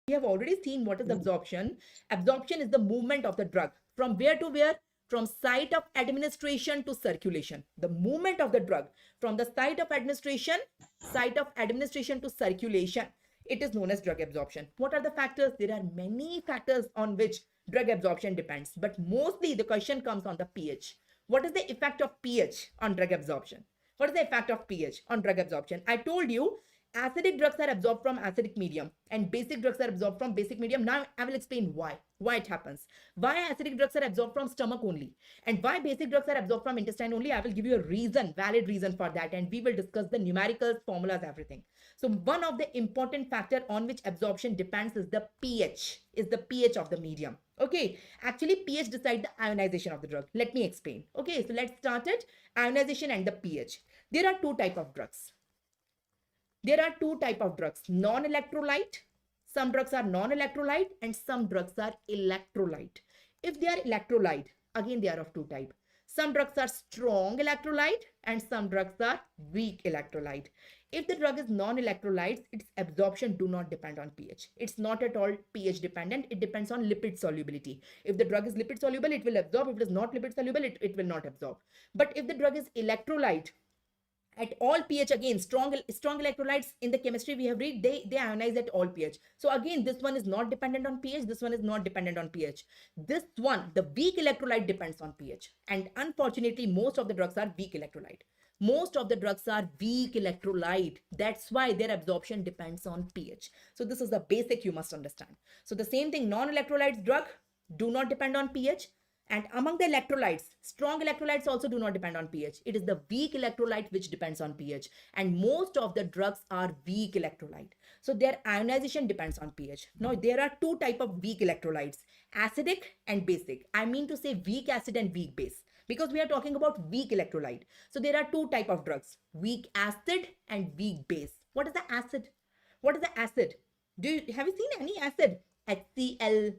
We have already seen what is absorption. Absorption is the movement of the drug from where to where? From site of administration to circulation. The movement of the drug from the site of administration to circulation. It is known as drug absorption. What are the factors? There are many factors on which drug absorption depends, but mostly the question comes on the pH. What is the effect of pH on drug absorption? What is the effect of pH on drug absorption? I told you acidic drugs are absorbed from acidic medium and basic drugs are absorbed from basic medium. Now I will explain why it happens. Why acidic drugs are absorbed from stomach only and why basic drugs are absorbed from intestine only. I will give you a reason, valid reason for that, and we will discuss the numericals, formulas, everything. So one of the important factor on which absorption depends is the pH of the medium. Okay, actually pH decides the ionization of the drug. Let me explain. Okay, so let's start it. Ionization and the pH. There are two type of drugs. Non-electrolyte. Some drugs are non-electrolyte and some drugs are electrolyte. If they are electrolyte, again they are of two type. Some drugs are strong electrolyte and some drugs are weak electrolyte. If the drug is non-electrolytes, its absorption do not depend on pH. It's not at all pH dependent. It depends on lipid solubility. If the drug is lipid soluble, it will absorb. If it is not lipid soluble, it will not absorb. But if the drug is electrolyte, at all pH, again strong electrolytes in the chemistry we have read, they ionize at all pH. So again this one is not dependent on pH, this one is not dependent on pH. This one, the weak electrolyte, depends on pH, and unfortunately most of the drugs are weak electrolyte. That's why their absorption depends on pH. So this is the basic you must understand. So the same thing, non-electrolytes drug do not depend on pH. And among the electrolytes, strong electrolytes also do not depend on pH. It is the weak electrolyte which depends on pH. And most of the drugs are weak electrolyte. So their ionization depends on pH. Now there are two type of weak electrolytes, acidic and basic. I mean to say weak acid and weak base, because we are talking about weak electrolyte. So there are two type of drugs, weak acid and weak base. What is the acid? What is the acid? Have you seen any acid? HCl,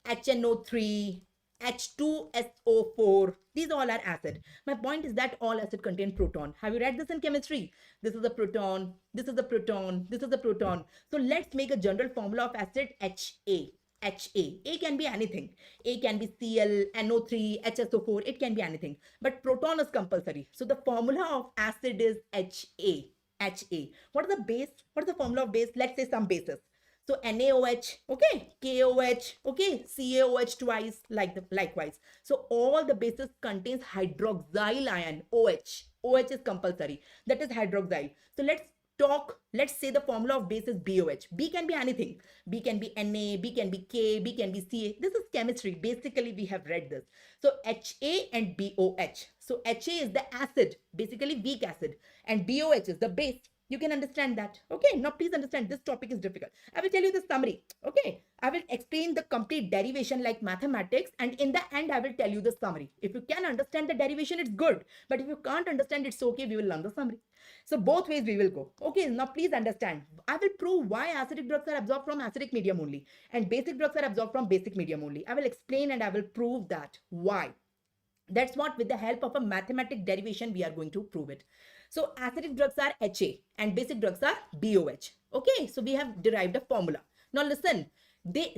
HNO3, H2SO4, these all are acid. My point is that all acid contain proton. Have you read this in chemistry? This is a proton, this is a proton, this is a proton. So let's make a general formula of acid, HA. A can be anything. A can be Cl, NO3, HSO4, it can be anything. But proton is compulsory. So the formula of acid is HA. What is the base? What is the formula of base? Let's say some bases. So NaOH, okay, KOH, okay, CaOH twice, likewise. So all the bases contains hydroxyl ion, OH. OH is compulsory. That is hydroxyl. So let's say the formula of base is BOH. B can be anything. B can be Na, B can be K, B can be Ca. This is chemistry. Basically, we have read this. So HA and BOH. So HA is the acid, basically weak acid, and BOH is the base. You can understand that. Okay, now please understand, this topic is difficult. I will tell you the summary. Okay, I will explain the complete derivation like mathematics, and in the end I will tell you the summary. If you can understand the derivation, it's good, but if you can't understand, it's okay, we will learn the summary. So both ways we will go. Okay, now please understand, I will prove why acidic drugs are absorbed from acidic medium only and basic drugs are absorbed from basic medium only. I will explain and I will prove that why. That's what, with the help of a mathematic derivation, we are going to prove it. So acidic drugs are HA and basic drugs are BOH. Okay, so we have derived a formula. Now listen,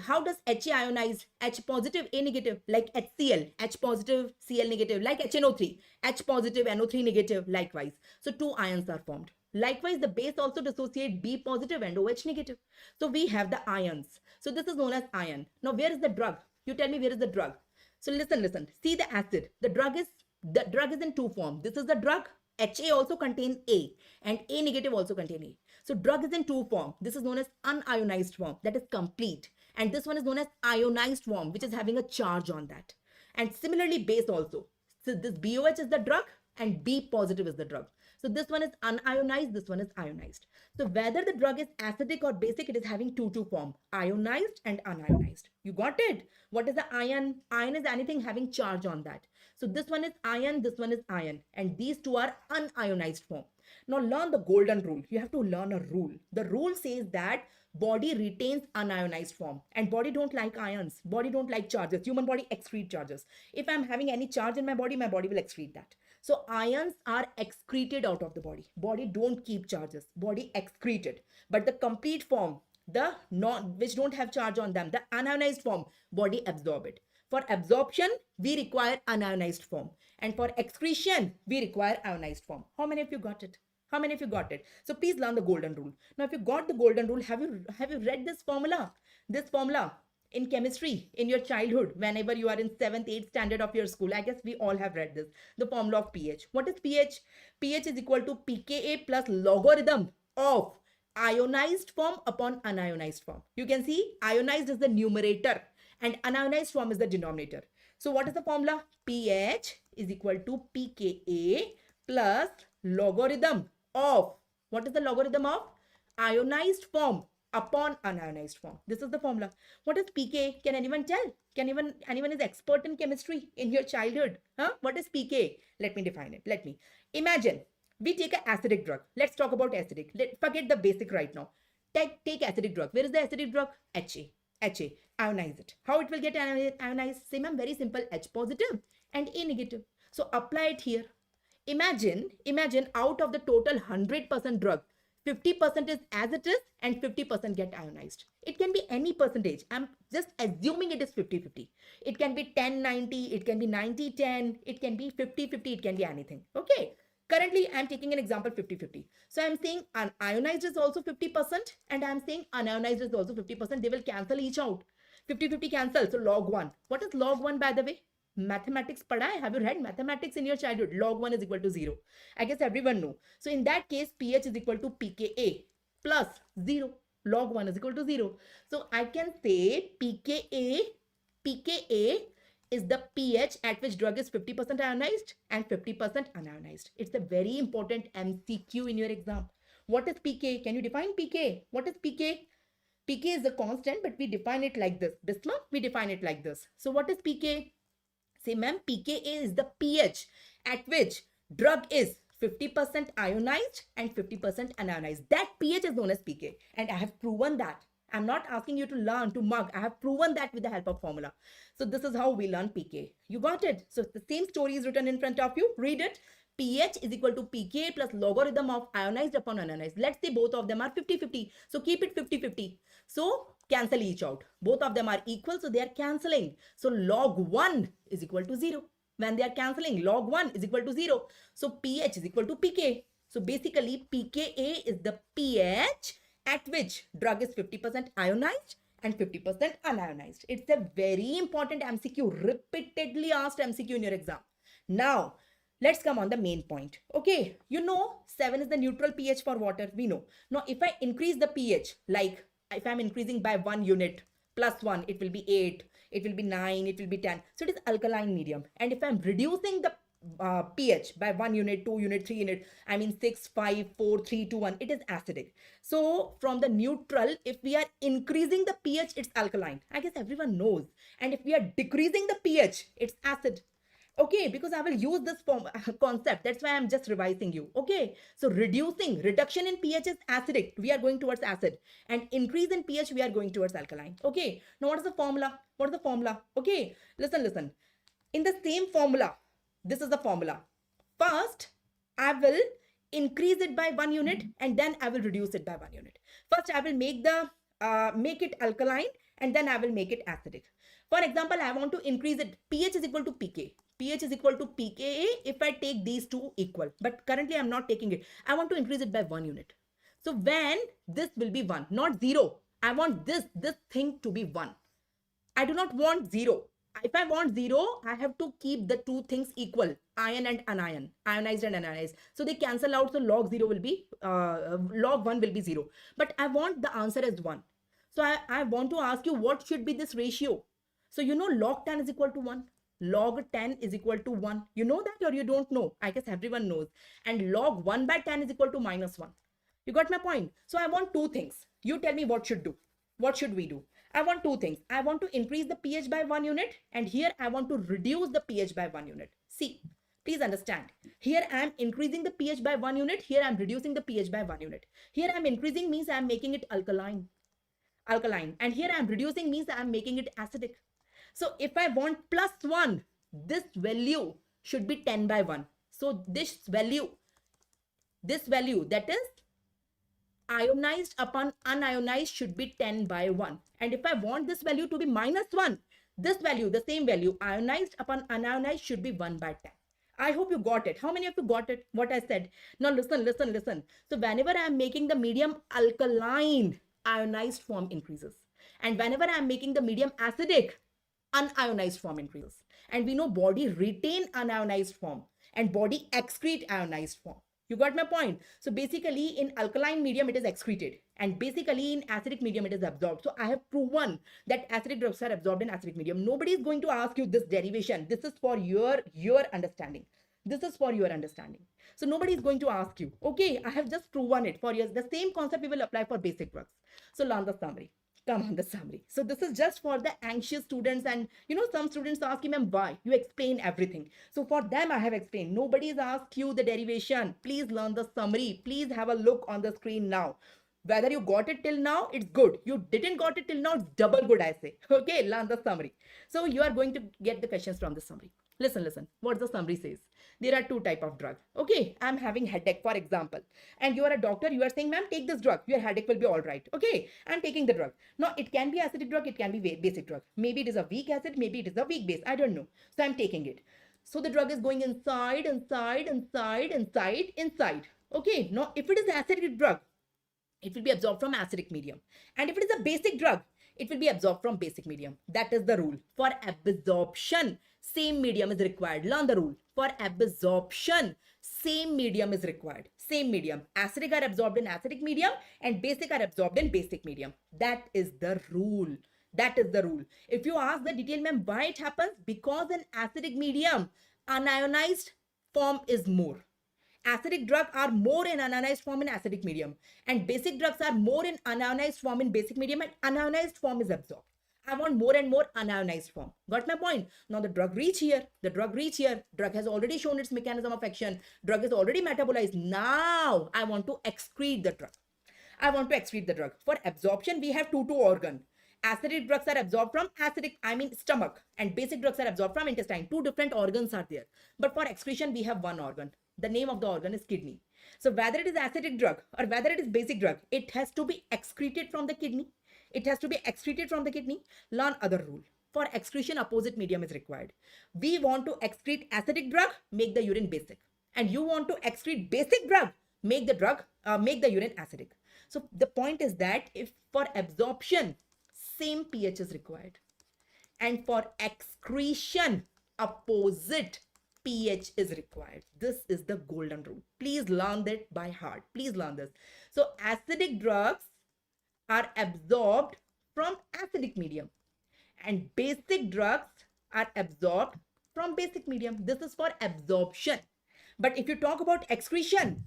how does HA ionize? H positive, A negative, like HCl, H positive, Cl negative, like HNO3, H positive, NO3 negative, likewise. So two ions are formed. Likewise, the base also dissociate B positive and OH negative. So we have the ions. So this is known as ion. Now where is the drug? You tell me, where is the drug? So listen. See the acid. The drug is in two forms. This is the drug. HA also contains A and A negative also contain A. So drug is in two form. This is known as unionized form, that is complete. And this one is known as ionized form, which is having a charge on that. And similarly base also. So this BOH is the drug and B positive is the drug. So this one is unionized, this one is ionized. So whether the drug is acidic or basic, it is having two form, ionized and unionized. You got it? What is the ion? Ion is anything having charge on that. So this one is ion, this one is ion, and these two are unionized form. Now learn the golden rule. You have to learn a rule. The rule says that body retains unionized form and body don't like ions. Body don't like charges. Human body excrete charges. If I'm having any charge in my body will excrete that. So ions are excreted out of the body. Body don't keep charges. Body excreted. But the complete form, the non which don't have charge on them, the unionized form, body absorb it. For absorption, we require unionized form. And for excretion, we require ionized form. How many of you got it? How many of you got it? So please learn the golden rule. Now, if you got the golden rule, have you read this formula? This formula in chemistry in your childhood, whenever you are in 7th, 8th standard of your school. I guess we all have read this. The formula of pH. What is pH? pH is equal to pKa plus logarithm of ionized form upon unionized form. You can see ionized is the numerator and unionized form is the denominator. So what is the formula? pH is equal to pKa plus logarithm of, what is the logarithm of? Ionized form upon unionized form. This is the formula. What is pK? Can anyone tell? Can anyone is expert in chemistry in your childhood? Huh? What is pK? Let me define it. Let me imagine we take an acidic drug. Let's talk about acidic. Forget the basic right now. Take acidic drug. Where is the acidic drug? Ha. Ionize it. How it will get ionized? Same, very simple. H positive and A negative. So apply it here. Imagine out of the total 100% drug, 50% is as it is and 50% get ionized. It can be any percentage. I'm just assuming it is 50-50. It can be 10-90, it can be 90-10, it can be 50-50, it can be anything. Okay. Currently, I'm taking an example 50-50. So I'm saying ionized is also 50% and I'm saying unionized is also 50%. They will cancel each out. 50-50 cancel. So log 1. What is log 1 by the way? Mathematics pada hai? Have you read mathematics in your childhood? Log 1 is equal to 0. I guess everyone know. So in that case, pH is equal to pKa plus 0. Log 1 is equal to 0. So I can say pKa is the pH at which drug is 50% ionized and 50% unionized. It's a very important MCQ in your exam. What is pK? Can you define pK? What is pK? pK is a constant, but we define it like this. Bismarck, we define it like this. So what is pK? Say, ma'am, pKa is the pH at which drug is 50% ionized and 50% unionized. That pH is known as pK. And I have proven that. I'm not asking you to learn, to mug. I have proven that with the help of formula. So this is how we learn pK. You got it? So the same story is written in front of you. Read it. pH is equal to pK plus logarithm of ionized upon unionized. Let's say both of them are 50-50. So keep it 50-50. So cancel each out. Both of them are equal, so they are cancelling. So log 1 is equal to 0. When they are cancelling, log 1 is equal to 0. So pH is equal to pK. So basically pKa is the pH at which drug is 50% ionized and 50% unionized. It's a very important MCQ, repeatedly asked MCQ in your exam. Now, let's come on the main point. Okay, you know 7 is the neutral pH for water. We know. Now, if I increase the pH, like if I'm increasing by 1 unit plus 1, it will be 8, it will be 9, it will be 10. So it is alkaline medium. And if I'm reducing the pH by 1 unit, 2 unit, 3 unit, I mean 6, 5, 4, 3, 2, 1, it is acidic. So from the neutral, if we are increasing the pH, it's alkaline. I guess everyone knows. And if we are decreasing the pH, it's acid. Okay, because I will use this concept. That's why I'm just revising you. Okay, so reduction in pH is acidic. We are going towards acid. And increase in pH, we are going towards alkaline. Okay, now what is the formula? What is the formula? Okay, listen. In the same formula, this is the formula. First, I will increase it by 1 unit and then I will reduce it by 1 unit. First, I will make it alkaline and then I will make it acidic. For example, I want to increase it. pH is equal to pK. pH is equal to pKa if I take these two equal. But currently, I'm not taking it. I want to increase it by 1 unit. So when this will be 1, not 0. I want this thing to be 1. I do not want 0. If I want 0, I have to keep the two things equal, ion and anion, ionized and unionized. So they cancel out. So log 1 will be 0. But I want the answer as 1. So I want to ask you, what should be this ratio? So you know log 10 is equal to 1. Log 10 is equal to 1. You know that or you don't know? I guess everyone knows. And log 1 by 10 is equal to minus 1. You got my point? So I want two things. You tell me what should do. What should we do? I want two things. I want to increase the pH by 1 unit. And here I want to reduce the pH by 1 unit. See, please understand. Here I am increasing the pH by 1 unit. Here I am reducing the pH by 1 unit. Here I am increasing means I am making it alkaline. And here I am reducing means I am making it acidic. So if I want plus 1, this value should be 10 by 1. So this value that is ionized upon unionized should be 10 by 1. And if I want this value to be minus 1, this value, the same value, ionized upon unionized should be 1 by 10. I hope you got it. How many of you got it? What I said? Now listen, listen, listen. So whenever I am making the medium alkaline, ionized form increases. And whenever I am making the medium acidic, unionized form increases. And we know body retain unionized form and body excrete ionized form. You got my point? So basically in alkaline medium it is excreted, and basically in acidic medium it is absorbed. So I have proven that acidic drugs are absorbed in acidic medium. Nobody is going to ask you this derivation. This is for your understanding. This is for your understanding. So nobody is going to ask you. Okay, I have just proven it for you. The same concept we will apply for basic drugs. So learn the summary. Come on, the summary. So this is just for the anxious students, and some students ask me, ma'am, why? You explain everything. So for them, I have explained. Nobody's asked you the derivation. Please learn the summary. Please have a look on the screen now. Whether you got it till now, it's good. You didn't got it till now, it's double good, I say. Okay, learn the summary. So you are going to get the questions from the summary. Listen, listen. What the summary says. There are two type of drug. Okay, I'm having headache, for example, and you are a doctor. You are saying, ma'am, take this drug. Your headache will be all right. Okay, I'm taking the drug. Now, it can be acidic drug. It can be basic drug. Maybe it is a weak acid. Maybe it is a weak base. I don't know. So I'm taking it. So the drug is going inside, inside, inside, inside, inside. Okay, now if it is acidic drug, it will be absorbed from acidic medium. And if it is a basic drug, it will be absorbed from basic medium. That is the rule. For absorption, same medium is required. Learn the rule. For absorption, same medium is required. Same medium. Acidic are absorbed in acidic medium and basic are absorbed in basic medium. That is the rule. That is the rule. If you ask the detail, ma'am, why it happens? Because in acidic medium, unionized form is more. Acidic drugs are more in unionized form in acidic medium, and basic drugs are more in unionized form in basic medium, and unionized form is absorbed. I want more and more unionized form. Got my point? Now the drug reach here. The drug reach here. Drug has already shown its mechanism of action. Drug is already metabolized. Now I want to excrete the drug. I want to excrete the drug. For absorption, we have two organ. Acidic drugs are absorbed from stomach, and basic drugs are absorbed from intestine. Two different organs are there. But for excretion, we have one organ. The name of the organ is kidney. So whether it is acidic drug or whether it is basic drug, it has to be excreted from the kidney. It has to be excreted from the kidney. Learn other rule. For excretion, opposite medium is required. We want to excrete acidic drug, make the urine basic. And you want to excrete basic drug, make the urine acidic. So the point is that if for absorption, same pH is required. And for excretion, opposite pH is required. This is the golden rule. Please learn that by heart. Please learn this. So acidic drugs are absorbed from acidic medium, and basic drugs are absorbed from basic medium. This is for absorption. But if you talk about excretion,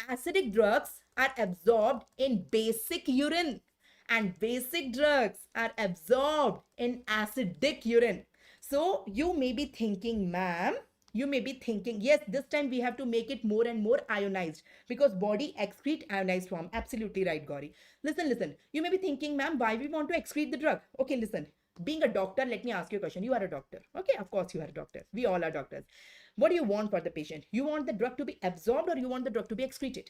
acidic drugs are absorbed in basic urine, and basic drugs are absorbed in acidic urine. So you may be thinking, ma'am, you may be thinking, yes, this time we have to make it more and more ionized because body excrete ionized form. Absolutely right, Gauri. Listen, listen. You may be thinking, ma'am, why we want to excrete the drug? Okay, listen. Being a doctor, let me ask you a question. You are a doctor. Okay, of course you are a doctor. We all are doctors. What do you want for the patient? You want the drug to be absorbed or you want the drug to be excreted?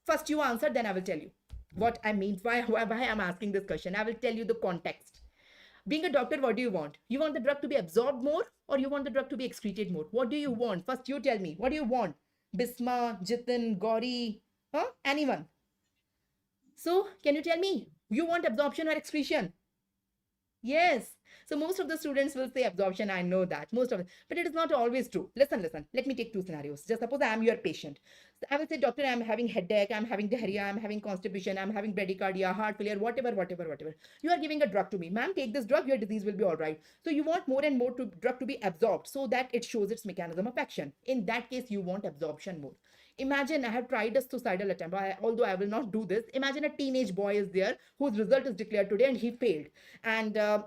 First you answer, then I will tell you what I mean, why I'm asking this question. I will tell you the context. Being a doctor, what do you want? You want the drug to be absorbed more or you want the drug to be excreted more? What do you want? First you tell me. What do you want? Bisma, Jitin, Gauri, anyone? So can you tell me? You want absorption or excretion? Yes. So most of the students will say absorption. I know that. Most of it. But it is not always true. Listen, listen. Let me take two scenarios. Just suppose I am your patient. So I will say, doctor, I am having headache. I am having diarrhea. I am having constipation. I am having bradycardia, heart failure, whatever. You are giving a drug to me. Ma'am, take this drug. Your disease will be all right. So you want more and more drug to be absorbed so that it shows its mechanism of action. In that case, you want absorption more. Imagine I have tried a suicidal attempt, although I will not do this. Imagine a teenage boy is there whose result is declared today and he failed. And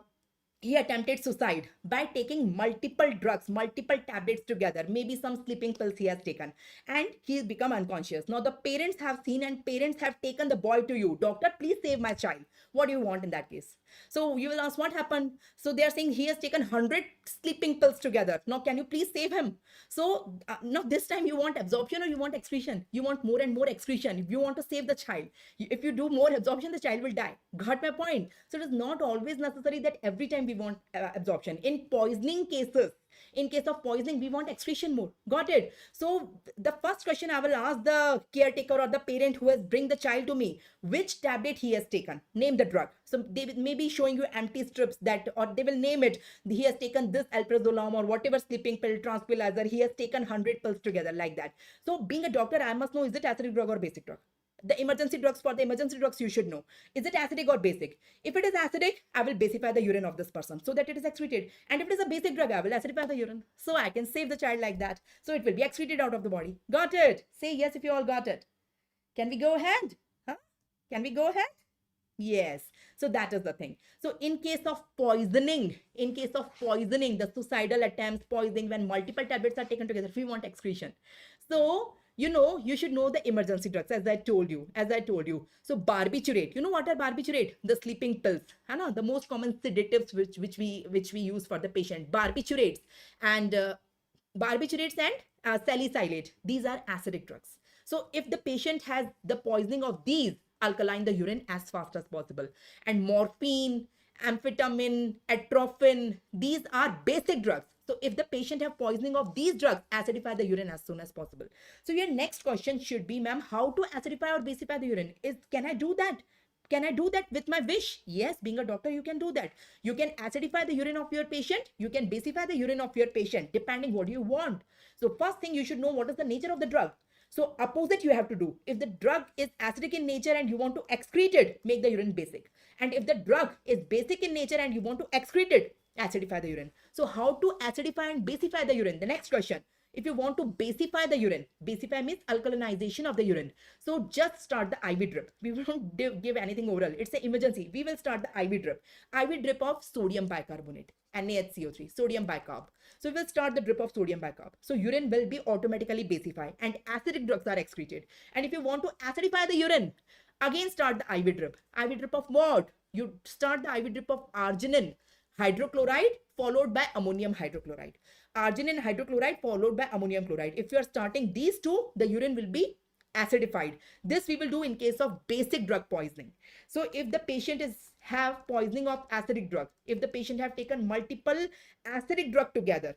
he attempted suicide by taking multiple drugs, multiple tablets together, maybe some sleeping pills he has taken, and he's become unconscious. Now the parents have seen and parents have taken the boy to you. Doctor, please save my child. What do you want in that case? So you will ask what happened. So they are saying he has taken 100 sleeping pills together. Now can you please save him? So now this time you want absorption or you want excretion? You want more and more excretion. If you want to save the child, if you do more absorption, the child will die. Got my point? So it is not always necessary that every time we want absorption. In poisoning cases, in case of poisoning, we want excretion more. Got it? So the first question I will ask the caretaker or the parent who has bring the child to me, which tablet he has taken, name the drug. So they may be showing you empty strips that, or they will name it, he has taken this alprazolam or whatever sleeping pill, tranquilizer, he has taken 100 pills together, like that. So being a doctor, I must know, is it acidic drug or basic drug? The emergency drugs, for the emergency drugs, you should know, is it acidic or basic? If it is acidic, I will basify the urine of this person so that it is excreted, and if it is a basic drug, I will acidify the urine so I can save the child, like that. So it will be excreted out of the body. Got it? Say yes if you all got it. Can we go ahead? Huh? Can we go ahead? Yes. So that is the thing. So in case of poisoning, the suicidal attempts, poisoning, when multiple tablets are taken together, we want excretion. So you should know the emergency drugs, as I told you. So barbiturate. You know what are barbiturate? The sleeping pills. The most common sedatives which we use for the patient. Barbiturates and salicylate. These are acidic drugs. So if the patient has the poisoning of these, alkaline the urine as fast as possible. And morphine, amphetamine, atropine, these are basic drugs. So if the patient have poisoning of these drugs, acidify the urine as soon as possible. So your next question should be, ma'am, how to acidify or basify the urine? Can I do that? Can I do that with my wish? Yes, being a doctor, you can do that. You can acidify the urine of your patient. You can basify the urine of your patient, depending what you want. So first thing, you should know what is the nature of the drug. So opposite you have to do. If the drug is acidic in nature and you want to excrete it, make the urine basic. And if the drug is basic in nature and you want to excrete it, acidify the urine. So how to acidify and basify the urine? The next question. If you want to basify the urine, basify means alkalinization of the urine. So just start the IV drip. We won't give anything oral. It's an emergency. We will start the IV drip. IV drip of sodium bicarbonate, NaHCO3, sodium bicarb. So we will start the drip of sodium bicarb. So urine will be automatically basified and acidic drugs are excreted. And if you want to acidify the urine, again start the IV drip. IV drip of what? You start the IV drip of arginine hydrochloride followed by ammonium hydrochloride. Arginine hydrochloride followed by ammonium chloride. If you are starting these two, the urine will be acidified. This we will do in case of basic drug poisoning. So if the patient have poisoning of acidic drug, if the patient have taken multiple acidic drug together,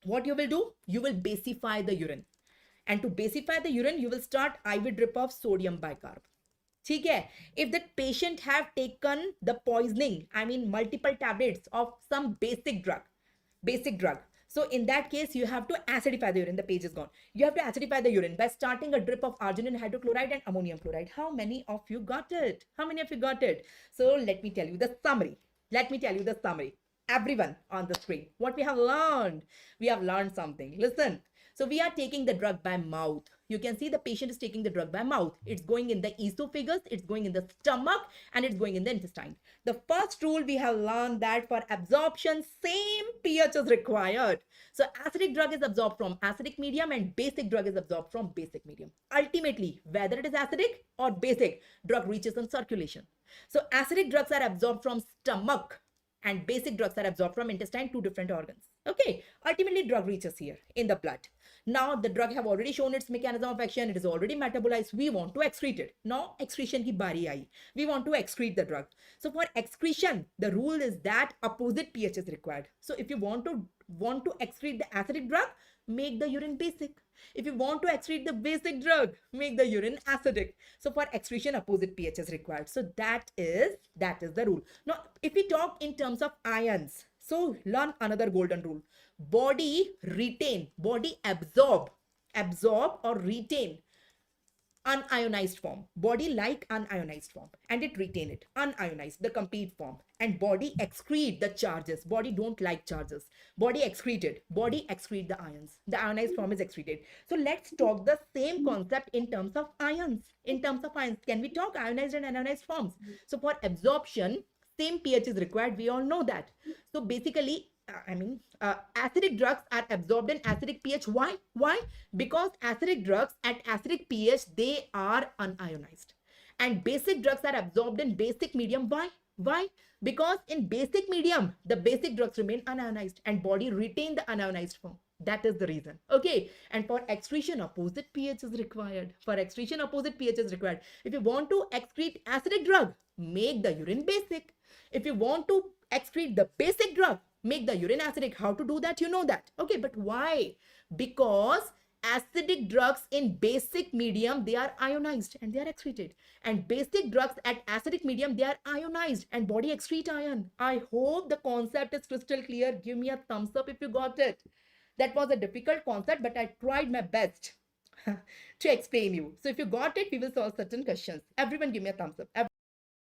what you will do? You will basify the urine. And to basify the urine, you will start IV drip of sodium bicarb. ठीक है? If the patient have taken the poisoning, I mean multiple tablets of some basic drug. So in that case, you have to acidify the urine. The page is gone. You have to acidify the urine by starting a drip of arginine hydrochloride and ammonium chloride. How many of you got it? So let me tell you the summary. Everyone on the screen, what we have learned? We have learned something. Listen. So we are taking the drug by mouth. You can see the patient is taking the drug by mouth. It's going in the esophagus, it's going in the stomach, and it's going in the intestine. The first rule we have learned that for absorption, same pH is required. So acidic drug is absorbed from acidic medium and basic drug is absorbed from basic medium. Ultimately, whether it is acidic or basic, drug reaches in circulation. So acidic drugs are absorbed from stomach and basic drugs are absorbed from intestine, two different organs. Okay, ultimately drug reaches here in the blood. Now the drug have already shown its mechanism of action. It is already metabolized. We want to excrete it. Now excretion ki bari aayi. We want to excrete the drug. So for excretion, the rule is that opposite pH is required. So if you want to excrete the acidic drug, make the urine basic. If you want to excrete the basic drug, make the urine acidic. So for excretion, opposite pH is required. So that is the rule. Now, if we talk in terms of ions, so learn another golden rule. Body absorb or retain unionized form. Body like unionized form and it retain it. Unionized, the complete form. And body excrete the charges. Body don't like charges. Body excrete it. Body excrete the ions. The ionized form is excreted. So let's talk the same concept in terms of ions. Can we talk ionized and unionized forms? So for absorption, same pH is required. We all know that. So basically, acidic drugs are absorbed in acidic pH. Why? Why? Because acidic drugs at acidic pH, they are unionized. And basic drugs are absorbed in basic medium. Why? Why? Because in basic medium, the basic drugs remain unionized and body retain the unionized form. That is the reason. Okay. And for excretion, opposite pH is required. For excretion, opposite pH is required. If you want to excrete acidic drug, make the urine basic. If you want to excrete the basic drug, make the urine acidic. How to do that? You know that. Okay. But why? Because acidic drugs in basic medium, they are ionized and they are excreted. And basic drugs at acidic medium, they are ionized and body excrete ion. I hope the concept is crystal clear. Give me a thumbs up if you got it. That was a difficult concept, but I tried my best to explain you. So if you got it, we will solve certain questions. Everyone give me a thumbs up.